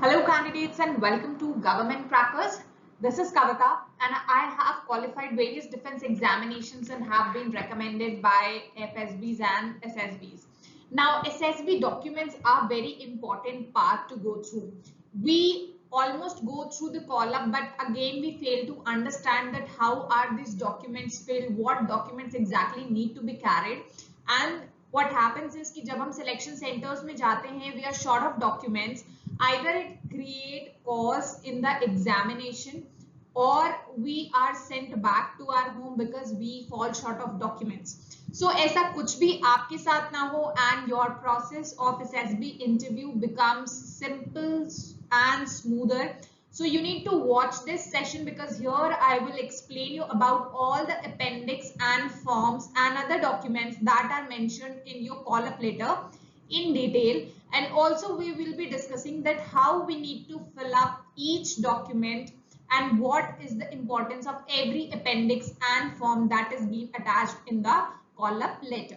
Hello candidates and welcome to Government Crackers. This is Kavita and I have qualified various defense examinations and have been recommended by FSBs and SSBs. Now SSB documents are very important part to go through. We almost go through the column but again we fail to understand that how are these documents filled, what documents exactly need to be carried, and what happens is कि जब हम selection centers में जाते हैं we are short of documents. Either it create cause in the examination or we are sent back to our home because we fall short of documents. So ऐसा कुछ भी आपके साथ ना हो and your process of SSB interview becomes simple and smoother. So you need to watch this session because here I will explain you about all the appendix and forms and other documents that are mentioned in your call-up letter in detail, and also we will be discussing that how we need to fill up each document and what is the importance of every appendix and form that is being attached in the call-up letter.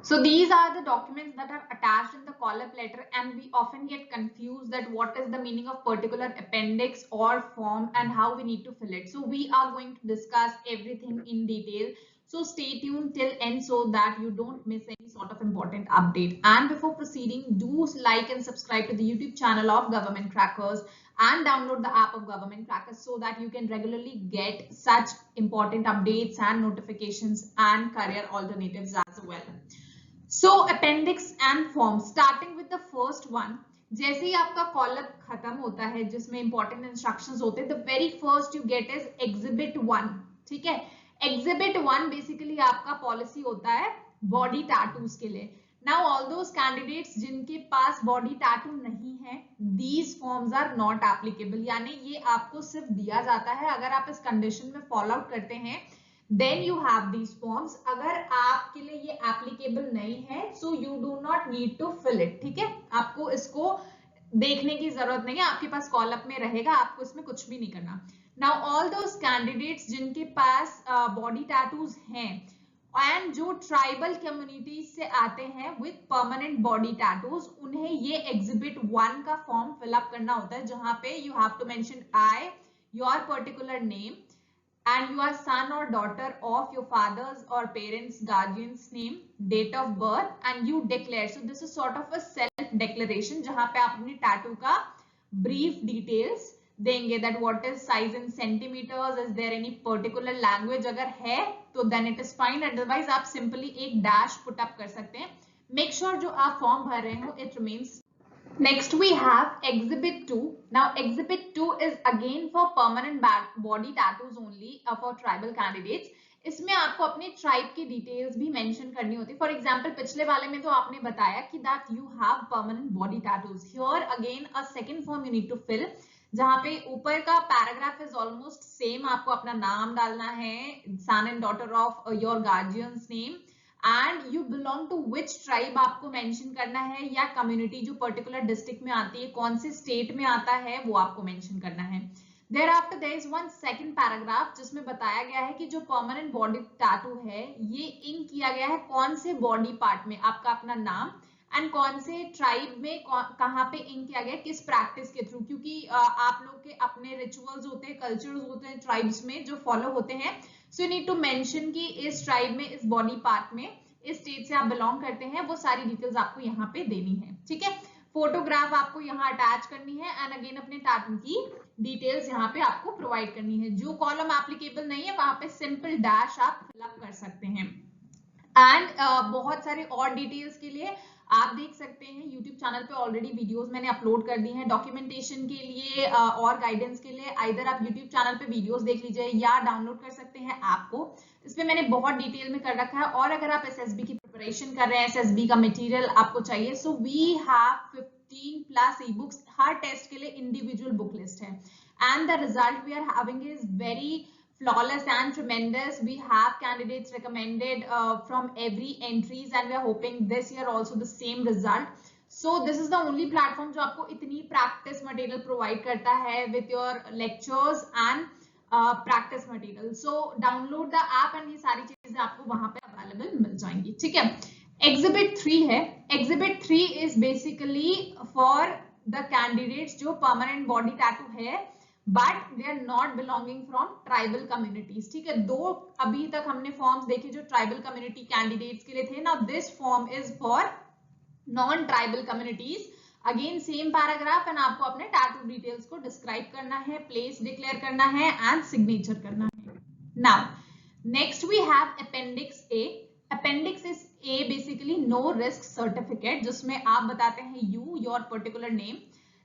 So these are the documents that are attached in the call-up letter, and we often get confused that what is the meaning of particular appendix or form and how we need to fill it. So we are going to discuss everything in detail. So stay tuned till end so that you don't miss any sort of important update. And before proceeding, do like and subscribe to the YouTube channel of Government Crackers and download the app of Government Crackers so that you can regularly get such important updates and notifications and career alternatives as well. So appendix and form, starting with the first one. जैसे ही आपका column खत्म होता है जिसमें important instructions होते हैं, the very first you get is exhibit 1. ठीक है, एग्जिबिट 1 बेसिकली आपका पॉलिसी होता है बॉडी टैटूज के लिए. नाउ ऑल दोस कैंडिडेट्स जिनके पास बॉडी टैटू नहीं है, these forms are not applicable, यानी ये आपको सिर्फ दिया जाता है अगर आप इस कंडीशन में फॉलो आउट करते हैं, then you have these forms. अगर आपके लिए ये applicable नहीं है, so you do not need to fill it. ठीक है, आपको इसको देखने की जरूरत नहीं है, आपके पास कॉलअप में रहेगा, आपको इसमें कुछ भी नहीं करना. Now all those candidates जिनके पास body tattoos हैं एंड जो ट्राइबल कम्युनिटीज से आते हैं विद परमानेंट बॉडी टैटूज, उन्हें ये एग्जिबिट 1 का फॉर्म फिलअप करना होता है, जहां पे you have to mention I, your particular name, and you are son or daughter of your father's or parents' guardian's name, date of birth, and you declare. So this is sort of a self declaration जहां पे आप अपनी tattoo का brief details देंगे, that what is size in centimeters, is there any particular language, अगर है तो then it is fine, otherwise आप simply एक dash put up कर सकते हैं. Make sure जो आप फॉर्म भर रहे हो it remains. Next we have exhibit 2. Now exhibit 2 is again for permanent body tattoos only for tribal candidates. इसमें आपको अपने ट्राइब की डिटेल्स भी मेंशन करनी होती है. फॉर एग्जांपल पिछले वाले में तो आपने बताया कि that you have permanent body tattoos. Here again a second form you need to fill, जहां पे ऊपर का पैराग्राफ इज ऑलमोस्ट सेम. आपको अपना नाम डालना है, son and daughter of your guardians name, and you belong to which tribe आपको मेंशन करना है, या कम्युनिटी जो पर्टिकुलर डिस्ट्रिक्ट में आती है, कौन से स्टेट में आता है, वो आपको मेंशन करना है. Thereafter there is one second paragraph जिसमें बताया गया है कि जो परमानेंट बॉडी टैटू है ये इंक किया गया है कौन से बॉडी पार्ट में, आपका अपना नाम, एंड कौन से ट्राइब में कहाँ पे इंक किया गया, किस प्रैक्टिस के थ्रू, क्योंकि आप लोग के अपने रिचुअल्स होते हैं, कल्चर्स होते हैं ट्राइब्स में जो फॉलो होते हैं. So you need to mention कि इस ट्राइब में, इस बॉडी पार्ट में, इस स्टेट से आप बिलोंग करते हैं, वो सारी डिटेल्स आपको यहाँ पे देनी है. ठीक है, फोटोग्राफ आपको यहाँ अटैच करनी है एंड अगेन अपने टैटू की डिटेल्स यहाँ पे आपको प्रोवाइड करनी है. जो कॉलम एप्लीकेबल नहीं है वहां पे सिंपल डैश आप फिलअप कर सकते हैं. एंड बहुत सारे और डिटेल्स के लिए आप देख सकते हैं YouTube चैनल पे ऑलरेडी वीडियोस मैंने अपलोड कर दी हैं डॉक्यूमेंटेशन के लिए और गाइडेंस के लिए. आइदर आप YouTube चैनल पे वीडियोस देख लीजिए या डाउनलोड कर सकते हैं ऐप को, इसमें मैंने बहुत डिटेल में कर रखा है. और अगर आप SSB की प्रिपरेशन कर रहे हैं, SSB का मटेरियल आपको चाहिए, सो वी हैव 15+ e-books. हर टेस्ट के लिए इंडिविजुअल बुक लिस्ट है and the result we are having is very flawless and tremendous. We have candidates recommended from every entries and we are hoping this year also the same result. So this is the only platform जो आपको इतनी practice material provide करता है with your lectures and practice material. So download the app and ये सारी चीजें आपको वहां पे available मिल जाएंगी. ठीक है, एग्जिबिट 3 है. Exhibit 3 is basically for the candidates जो परमानेंट बॉडी टैटू है but they are not belonging from tribal communities. ठीक है, दो अभी तक हमने फॉर्म्स देखे जो ट्राइबल कम्युनिटी कैंडिडेट्स के लिए थे ना, this form is for non tribal communities. Again same paragraph and आपको अपने टैटू डिटेल्स को डिस्क्राइब करना है, प्लेस डिक्लेयर करना है एंड सिग्नेचर करना है। Now next we have appendix A. Appendix is a basically no risk certificate, जिसमें आप बताते हैं you your particular name,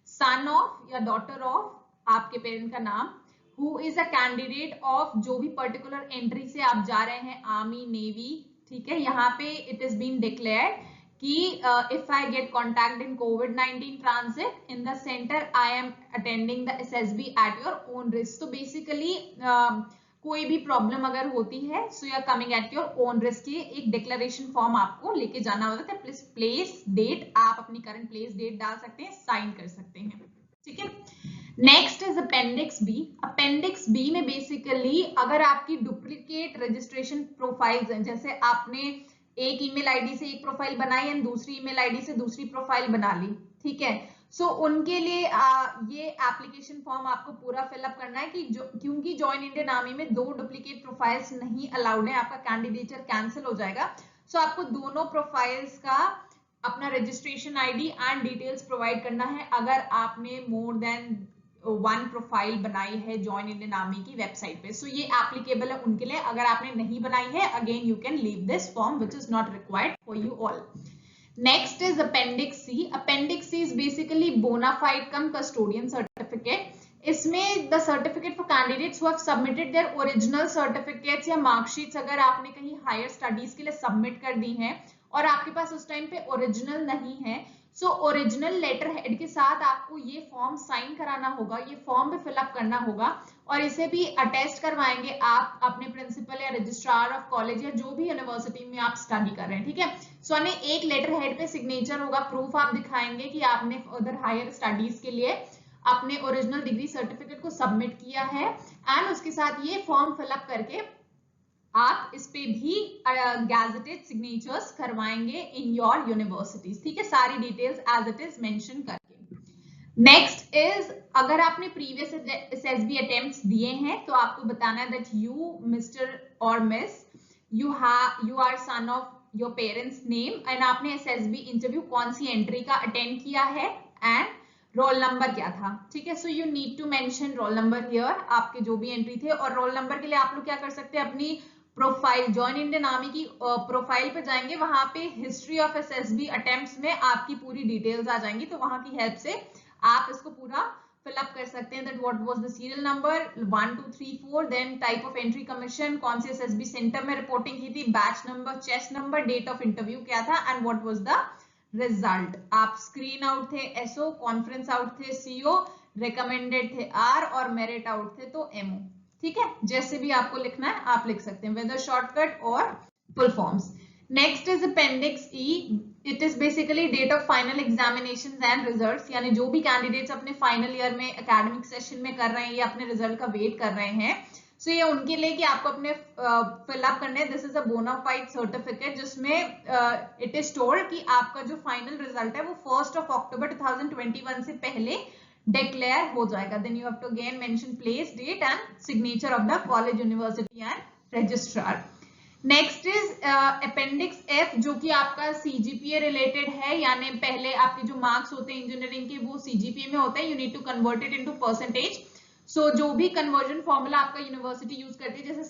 son of या डॉटर ऑफ आपके पेरेंट का नाम, who is a candidate of जो भी पर्टिकुलर एंट्री से आप जा रहे हैं, आर्मी नेवी। ठीक है, यहाँ पे इट इज बीन डिक्लेयर्ड कि if I get contact in COVID-19 transit in the center, I am attending the SSB at your own risk. तो बेसिकली कोई भी प्रॉब्लम अगर होती है so you are coming at your own risk, ये एक declaration form आपको लेके जाना होता है। प्लीज प्लेस डेट, आप अपनी करंट प्लेस डेट डाल सकते हैं, साइन कर सकते हैं। ठीक है, next is appendix B. Appendix B में बेसिकली अगर आपकी डुप्लीकेट रजिस्ट्रेशन प्रोफाइल्स हैं, जैसे आपने एक ईमेल आईडी से एक प्रोफाइल बनाई एंड दूसरी ईमेल आईडी से दूसरी प्रोफाइल बना ली, ठीक है, सो उनके लिए ये एप्लीकेशन फॉर्म आपको पूरा फिलअप करना है कि क्योंकि ज्वाइन इंडियन आर्मी में दो डुप्लीकेट प्रोफाइल्स नहीं अलाउड है, आपका कैंडिडेचर कैंसिल हो जाएगा। सो आपको दोनों प्रोफाइल्स का अपना registration ID and details provide करना है अगर आपने मोर देन वन प्रोफाइल बनाई है ज्वाइन इंडियन आर्मी की वेबसाइट पे। सो ये एप्लीकेबल है उनके लिए। अगर आपने नहीं बनाई है, again you can leave this form which is not required for you all. Next is appendix C. Appendix C is basically bonafide cum custodian certificate. इसमें the certificate for candidates who have submitted their original certificates या marksheets, अगर आपने कहीं higher studies के लिए submit कर दी हैं और आपके पास उस टाइम पे ओरिजिनल नहीं है, सो ओरिजिनल लेटर हेड के साथ आपको ये फॉर्म साइन कराना होगा, ये फॉर्म भी फिलअप करना होगा और इसे भी अटेस्ट करवाएंगे आप अपने प्रिंसिपल या रजिस्ट्रार ऑफ कॉलेज या जो भी यूनिवर्सिटी में आप स्टडी कर रहे हैं। ठीक है, सो एक लेटर हेड पे सिग्नेचर होगा, प्रूफ आप दिखाएंगे कि आपने फर्दर हायर स्टडीज के लिए अपने ओरिजिनल डिग्री सर्टिफिकेट को सबमिट किया है एंड उसके साथ ये फॉर्म फिलअप करके आप इस पे भी गैजेटेड सिग्नेचर्स करवाएंगे इन योर यूनिवर्सिटीज। ठीक है, सारी details as it is mention करके। नेक्स्ट इज अगर आपने प्रीवियस एसएसबी अटेम्प्ट्स दिए हैं तो आपको बताना है दैट यू मिस्टर और miss you are son of your parents name and आपने एसएसबी इंटरव्यू कौन सी एंट्री का अटेंड किया है एंड रोल नंबर क्या था। ठीक है, so you need to mention roll number here, आपके जो भी एंट्री थे। और रोल नंबर के लिए आप लोग क्या कर सकते हैं, अपनी प्रोफाइल ज्वाइन इंडियन आर्मी की प्रोफाइल पे जाएंगे, वहां पे हिस्ट्री ऑफ एसएसबी अटेम्प्ट्स में आपकी पूरी डिटेल्स आ जाएंगी, तो वहां की हेल्प से आप इसको पूरा फिलअप कर सकते हैं that what was the serial number 1 2 3 4, then type of entry commission, कौन से एसएसबी सेंटर में रिपोर्टिंग की थी, batch number, chest number, date of interview क्या था and what was the result. आप स्क्रीन आउट थे एसओ, कॉन्फ्रेंस आउट थे सीओ, रिकमेंडेड थे आर और मेरिट आउट थे तो एमओ। ठीक है, जैसे भी आपको लिखना है आप लिख सकते हैं, वेदर शॉर्टकट और full forms. Next is appendix E. It is basically date of final examinations and results, यानी जो भी कैंडिडेट्स अपने फाइनल ईयर में एकेडमिक सेशन में कर रहे हैं या अपने रिजल्ट का वेट कर रहे हैं, सो ये उनके लिए कि आपको अपने फिलअप करने, this is a bona fide certificate जिसमें इट इज टोल्ड कि आपका जो फाइनल रिजल्ट है वो 1 अक्टूबर 2021 से पहले declare हो जाएगा। Then you have to again mention place, date and signature of the college, university and registrar. Next is appendix F, जो कि आपका CGPA related है, यानी पहले आपके जो मार्क्स होते हैं इंजीनियरिंग के वो CGPA में होते हैं, you need to convert it into percentage. So जो भी conversion formula आपका यूनिवर्सिटी यूज करती है, जैसे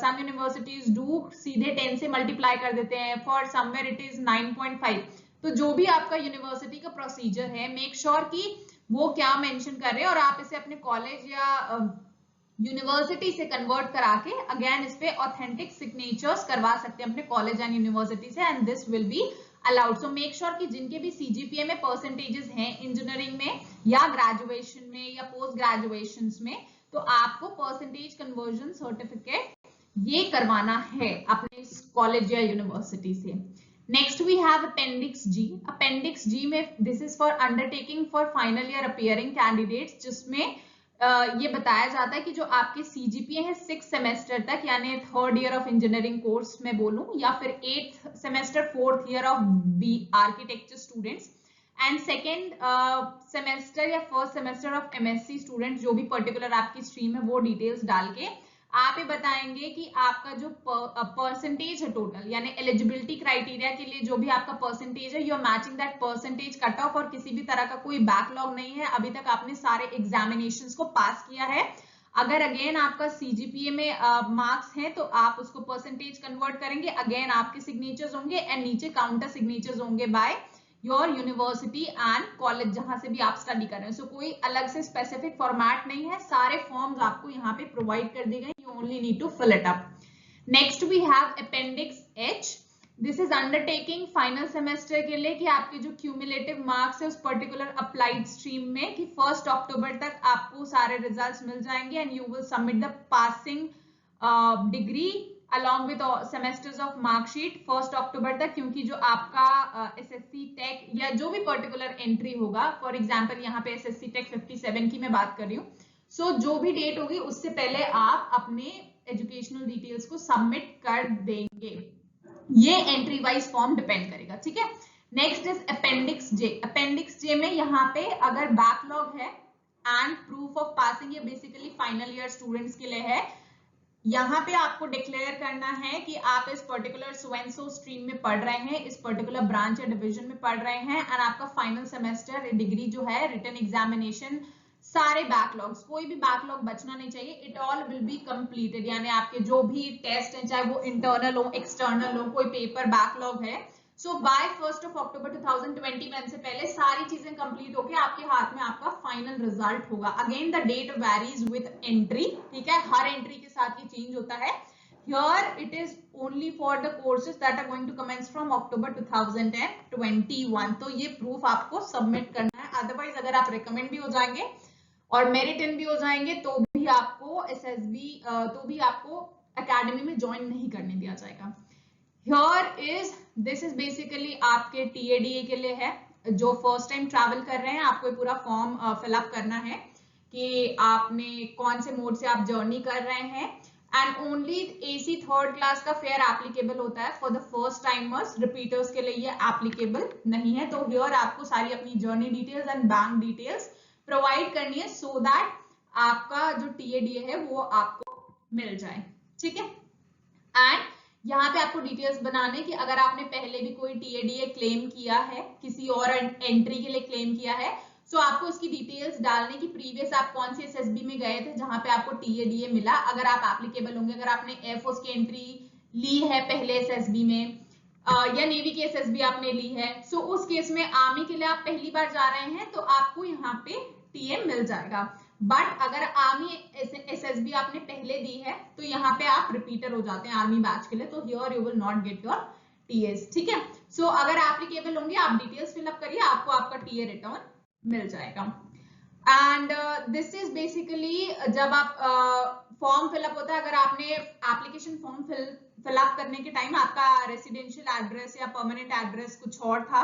some universities do सीधे 10 से मल्टीप्लाई कर देते हैं, for somewhere it is 9.5. तो जो भी आपका यूनिवर्सिटी का प्रोसीजर है, मेक श्योर कि वो क्या मेंशन कर रहे हैं और आप इसे अपने कॉलेज या यूनिवर्सिटी से कन्वर्ट करा के अगेन इस पे ऑथेंटिक सिग्नेचर्स करवा सकते हैं अपने कॉलेज एंड यूनिवर्सिटी से and this will be allowed. So make sure कि जिनके भी सीजीपीए में परसेंटेजेस हैं इंजीनियरिंग में या ग्रेजुएशन में या पोस्ट ग्रेजुएशन में, तो आपको परसेंटेज कन्वर्जन सर्टिफिकेट ये करवाना है अपने कॉलेज या यूनिवर्सिटी से। Next we have Appendix G. Appendix G में this is for undertaking for final year appearing candidates, जिसमें ये बताया जाता है कि जो आपके CGPA है 6 सेमेस्टर तक, यानी 3rd year of engineering course में बोलूं या फिर 8th semester 4th year of B architecture students and second semester या first semester of MSc student, जो भी पर्टिकुलर आपकी स्ट्रीम है वो डिटेल्स डाल के आप ये बताएंगे कि आपका जो परसेंटेज है टोटल, यानी एलिजिबिलिटी क्राइटेरिया के लिए जो भी आपका परसेंटेज है, you are matching that percentage cut off, और किसी भी तरह का कोई बैकलॉग नहीं है, अभी तक आपने सारे एग्जामिनेशंस को पास किया है। अगर अगेन आपका CGPA में मार्क्स हैं तो आप उसको परसेंटेज कन्वर्ट करेंगे, अगेन आपके सिग्नेचर्स होंगे एंड नीचे काउंटर सिग्नेचर्स होंगे by your university and college जहां से भी आप स्टडी कर रहे हैं। सो कोई अलग से स्पेसिफिक फॉर्मेट नहीं है, सारे फॉर्म्स आपको यहाँ पे प्रोवाइड कर दिए गए, you only need to fill it up. Next we have appendix H। This is undertaking final semester के लिए कि आपके जो क्यूमुलेटिव मार्क्स है उस पर्टिकुलर अप्लाइड स्ट्रीम में कि 1 अक्टूबर तक आपको सारे रिजल्ट्स मिल जाएंगे and you will submit the passing degree along with semesters of marksheet 1 अक्टूबर तक, क्योंकि जो आपका SSC टेक या जो भी पर्टिकुलर एंट्री होगा, फॉर एग्जांपल यहाँ पे SSC टेक 57 की मैं बात कर रही हूँ, सो जो भी डेट होगी उससे पहले आप अपने एजुकेशनल डिटेल्स को सबमिट कर देंगे। ये एंट्री वाइज फॉर्म डिपेंड करेगा, ठीक है। Next is appendix J। Appendix J में यहाँ पे अगर बैकलॉग है एंड प्रूफ ऑफ पासिंग, ये बेसिकली फाइनल ईयर स्टूडेंट्स के लिए है। यहाँ पे आपको डिक्लेयर करना है कि आप इस particular so and so stream में पढ़ रहे हैं, इस पर्टिकुलर ब्रांच या डिवीजन में पढ़ रहे हैं एंड आपका फाइनल सेमेस्टर डिग्री जो है, रिटन एग्जामिनेशन, सारे बैकलॉग्स, कोई भी बैकलॉग बचना नहीं चाहिए, it all will be completed, यानी आपके जो भी टेस्ट हैं चाहे वो इंटरनल हो एक्सटर्नल हो, कोई पेपर बैकलॉग है, सो बाय 1 अक्टूबर 2021 से पहले सारी चीजें कंप्लीट होके आपके हाथ में आपका फाइनल रिजल्ट होगा। Again the date varies with entry, ठीक है, हर एंट्री के साथ ये चेंज होता है। Here it is only for the courses that are going to commence from October 2021। तो ये प्रूफ आपको सबमिट करना है, अदरवाइज अगर आप रिकमेंड भी हो जाएंगे और मेरिट इन भी हो जाएंगे तो भी आपको SSB तो भी आपको एकेडमी में ज्वाइन नहीं करने दिया जाएगा। Here is this is basically आपके TADA के लिए है, जो फर्स्ट टाइम ट्रैवल कर रहे हैं, आपको पूरा फॉर्म फिलअप करना है कि आपने कौन से मोड से आप जर्नी कर रहे हैं and only AC 3rd class का फेयर एप्लीकेबल होता है for the first timers, repeaters के लिए ये एप्लीकेबल नहीं है। तो हियर आपको सारी अपनी journey details and bank details provide करनी है सो दैट आपका जो TADA है वो आपको मिल जाए, ठीक है। एंड यहाँ पे आपको डिटेल्स बनाने कि अगर आपने पहले भी कोई TADA क्लेम किया है, किसी और एंट्री के लिए क्लेम किया है, सो आपको उसकी डिटेल्स डालने की प्रीवियस आप कौन सी SSB में गए थे जहां पे आपको TADA मिला, अगर आप एप्लीकेबल होंगे, अगर आपने एयरफोर्स की एंट्री ली है पहले SSB में या नेवी की SSB आपने ली है, सो उस केस में आर्मी के लिए आप पहली बार जा रहे हैं तो आपको यहाँ पे TA मिल जाएगा। बट अगर आर्मी SSB आपने पहले दी है तो यहाँ पे आप रिपीटर हो जाते हैं आर्मी बैच के लिए, तो here you will not get your TAs, ठीक है। सो अगर एप्लीकेबल होंगे आप डिटेल्स फिलअप करिए, आपको आपका TA रिटर्न मिल जाएगा। एंड दिस इज बेसिकली जब आप फॉर्म फिलअप होता है, अगर आपने एप्लीकेशन फॉर्म फिलअप करने के टाइम आपका रेसिडेंशियल एड्रेस या परमानेंट एड्रेस कुछ और था,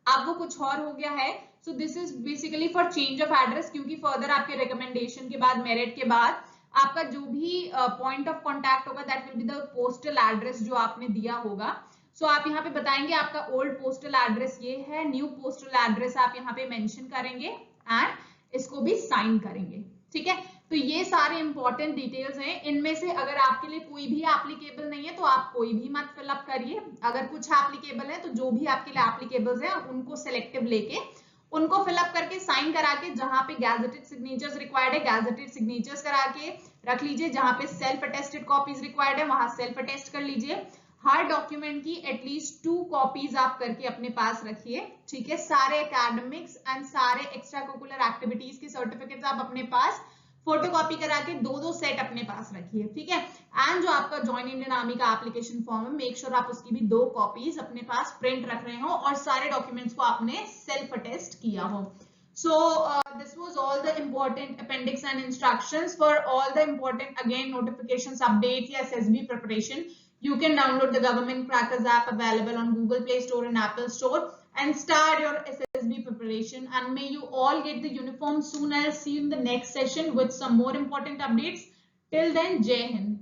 अब वो कुछ और हो गया है, so this is basically for change of address, क्योंकि फर्दर आपके रिकमेंडेशन के बाद, मेरिट के बाद आपका जो भी पॉइंट ऑफ कॉन्टैक्ट होगा that will be the postal address जो आपने दिया होगा। सो आप यहाँ पे बताएंगे आपका ओल्ड पोस्टल एड्रेस ये है, न्यू पोस्टल एड्रेस आप यहाँ पे मेंशन करेंगे एंड इसको भी साइन करेंगे, ठीक है। तो ये सारे इंपॉर्टेंट डिटेल्स हैं, इनमें से अगर आपके लिए कोई भी एप्लीकेबल नहीं है तो आप कोई भी मत फिलअप करिए, अगर कुछ एप्लीकेबल है तो जो भी आपके लिए एप्लीकेबल्स हैं उनको सिलेक्टिव लेके उनको फिलअप करके साइन करा के, जहां पे गैजेटेड सिग्नेचर्स रिक्वायर्ड है गैजेटेड सिग्नेचर्स करा के रख लीजिए, जहां पे सेल्फ अटेस्टेड कॉपीज रिक्वायर्ड है वहां सेल्फ अटेस्ट कर लीजिए। हर डॉक्यूमेंट की एटलीस्ट 2 कॉपीज आप करके अपने पास रखिए, ठीक है। सारे एकेडमिक्स एंड सारे एक्स्ट्रा करिकुलर एक्टिविटीज के सर्टिफिकेट्स आप अपने पास फोटोकॉपी करा के 2-2 सेट अपने पास रखिए, ठीक है। एंड जो आपका ज्वाइन इंडियन आर्मी का एप्लीकेशन फॉर्म है, मेक श्योर आप उसकी भी 2 कॉपीज अपने पास प्रिंट रख रहे हो और सारे डॉक्यूमेंट्स को आपने सेल्फ अटेस्ट किया हो। So this was all the important appendix and instructions for all the important again notifications, updates या SSB preparation. You can download the Government Crackers app available on Google Play Store and Apple Store. and start your SSB preparation. And may you all get the uniform soon. I'll see you in the next session with some more important updates. Till then, Jai Hind.